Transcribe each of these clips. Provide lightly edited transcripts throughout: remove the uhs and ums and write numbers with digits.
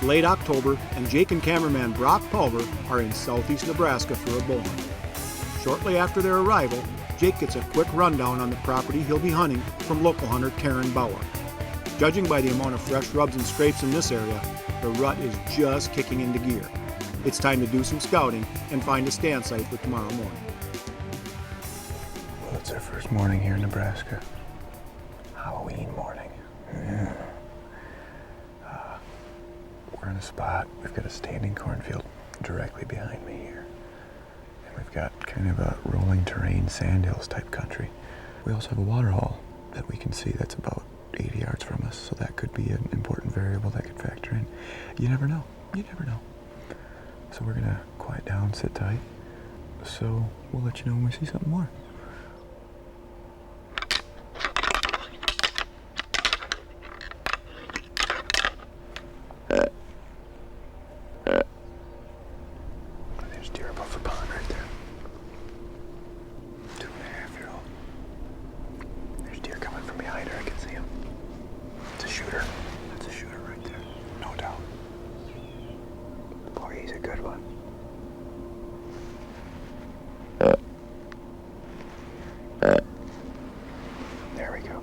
late October, and Jake and cameraman Brock Pulver are in southeast Nebraska for a bull hunt. Shortly after their arrival, Jake gets a quick rundown on the property he'll be hunting from local hunter Karen Bauer. Judging by the amount of fresh rubs and scrapes in this area, the rut is just kicking into gear. It's time to do some scouting and find a stand site for tomorrow morning. Well, it's our first morning here in Nebraska. Halloween morning. Yeah. We're in a spot. We've got a standing cornfield directly behind me here. And we've got kind of a rolling terrain, sandhills type country. We also have a water hole that we can see that's about 80 yards from us, so that could be an important variable that could factor in. You never know. You never know. So we're gonna quiet down, sit tight. So we'll let you know when we see something more. There's deer above the pond right there. 2.5-year-old. There's deer coming from behind her. I can see him. It's a shooter. That's a shooter right there. No doubt. Boy, he's a good one. There we go.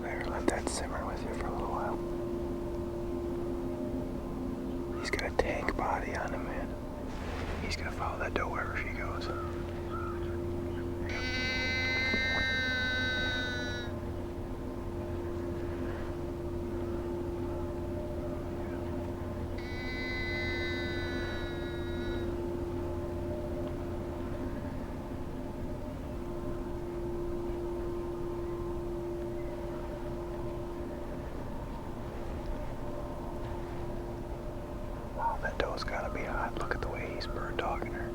There, let that simmer with you for a little while. He's got a tank body on him, man. He's gonna follow that doe wherever she goes. Wow, that doe's gotta be hot. Look at the way he's bird dogging her.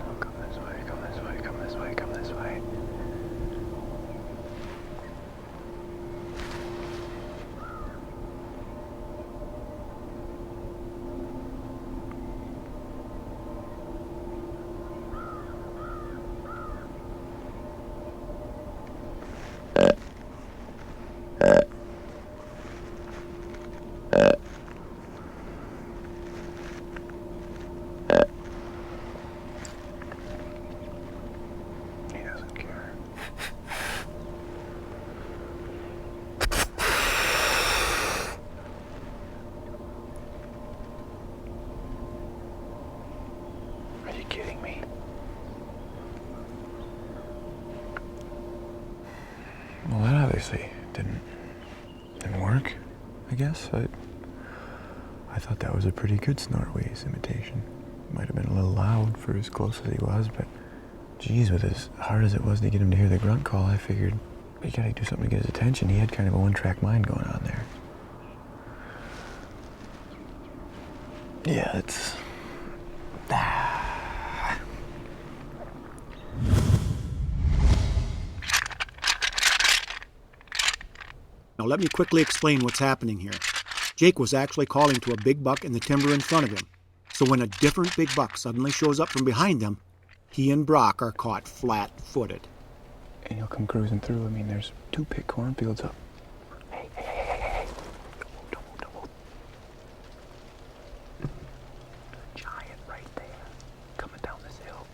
Oh, come this way, come this way, come this way, come this way. He doesn't care. Are you kidding me? Well, that obviously didn't work, I guess. I thought that was a pretty good Snortways imitation. Might have been a little loud for as close as he was, but geez, with as hard as it was to get him to hear the grunt call, I figured we gotta do something to get his attention. He had kind of a one-track mind going on there. Yeah, it's... Now let me quickly explain what's happening here. Jake was actually calling to a big buck in the timber in front of him. So when a different big buck suddenly shows up from behind them, he and Brock are caught flat-footed. And he'll come cruising through. I mean, there's 2 big cornfields up. Hey. Don't move. Giant right there, coming down this hill.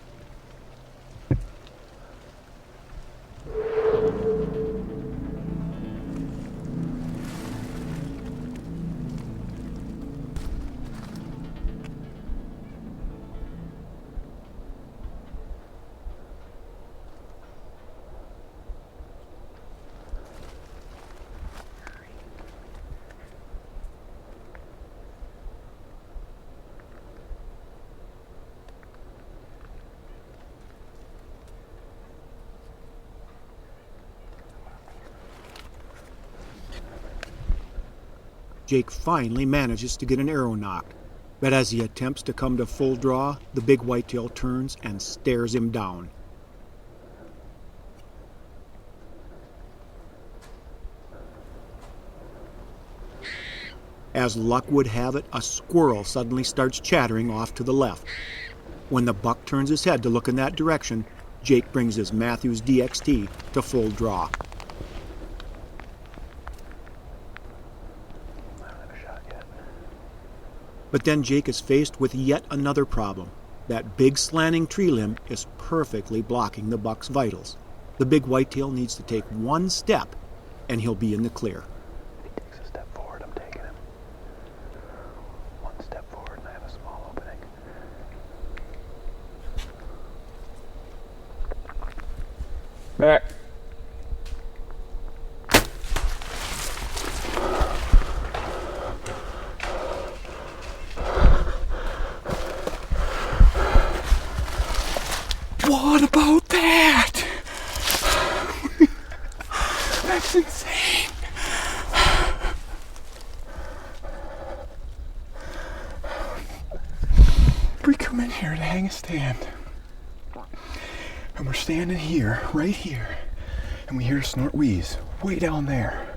Jake finally manages to get an arrow knocked, but as he attempts to come to full draw, the big whitetail turns and stares him down. As luck would have it, a squirrel suddenly starts chattering off to the left. When the buck turns his head to look in that direction, Jake brings his Matthews DXT to full draw. I don't have a shot yet. But then Jake is faced with yet another problem. That big slanting tree limb is perfectly blocking the buck's vitals. The big whitetail needs to take one step, and he'll be in the clear. If he takes a step forward, I'm taking him. One step forward and I have a small opening. Back. What about that? That's insane. We come in here to hang a stand, and we're standing here, right here, and we hear a snort wheeze way down there.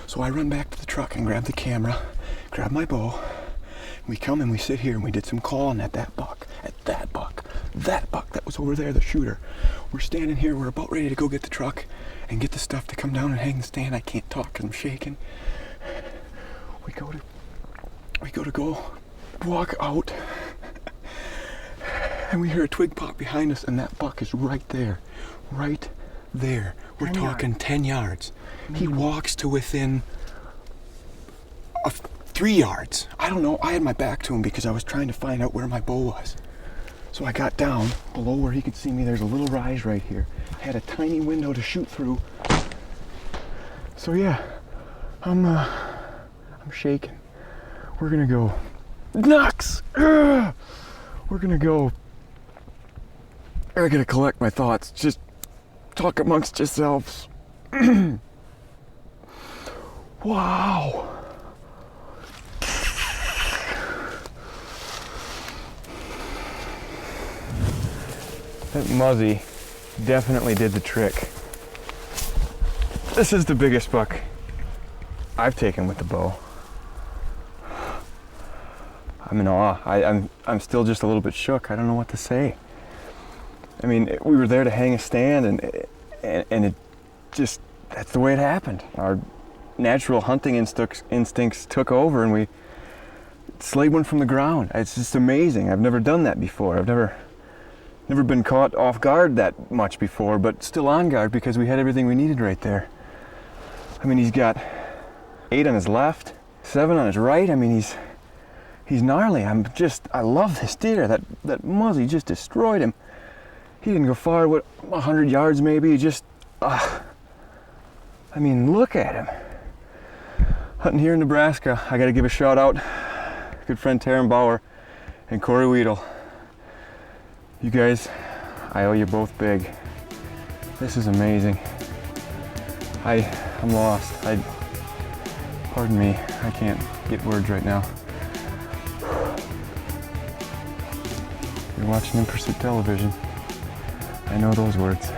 So I run back to the truck and grab the camera, grab my bow. We come and we sit here and we did some calling at that buck, that was over there, the shooter. We're standing here, we're about ready to go get the truck and get the stuff to come down and hang the stand. I can't talk because I'm shaking. We go to walk out and we hear a twig pop behind us and that buck is right there. We're talking 10 yards. He walks to within 3 yards. I don't know, I had my back to him because I was trying to find out where my bow was. So I got down below where he could see me. There's a little rise right here. Had a tiny window to shoot through. So yeah, I'm shaking. We're gonna go Nux! We're gonna go. I gotta collect my thoughts. Just talk amongst yourselves. Wow. That muzzy definitely did the trick. This is the biggest buck I've taken with the bow. I'm in awe. I'm still just a little bit shook. I don't know what to say. I mean, we were there to hang a stand, and it just, that's the way it happened. Our natural hunting instincts took over, and we slayed one from the ground. It's just amazing. I've never done that before. I've never been caught off guard that much before, but still on guard because we had everything we needed right there. I mean, he's got 8 on his left, 7 on his right. I mean, he's gnarly. I love this deer. That muzzy just destroyed him. He didn't go far, 100 yards maybe. He just, I mean, look at him. Hunting here in Nebraska. I got to give a shout out. Good friend Taryn Bauer and Corey Weedle. You guys, I owe you both big. This is amazing. I'm lost. Pardon me, I can't get words right now. You're watching In Pursuit Television. I know those words.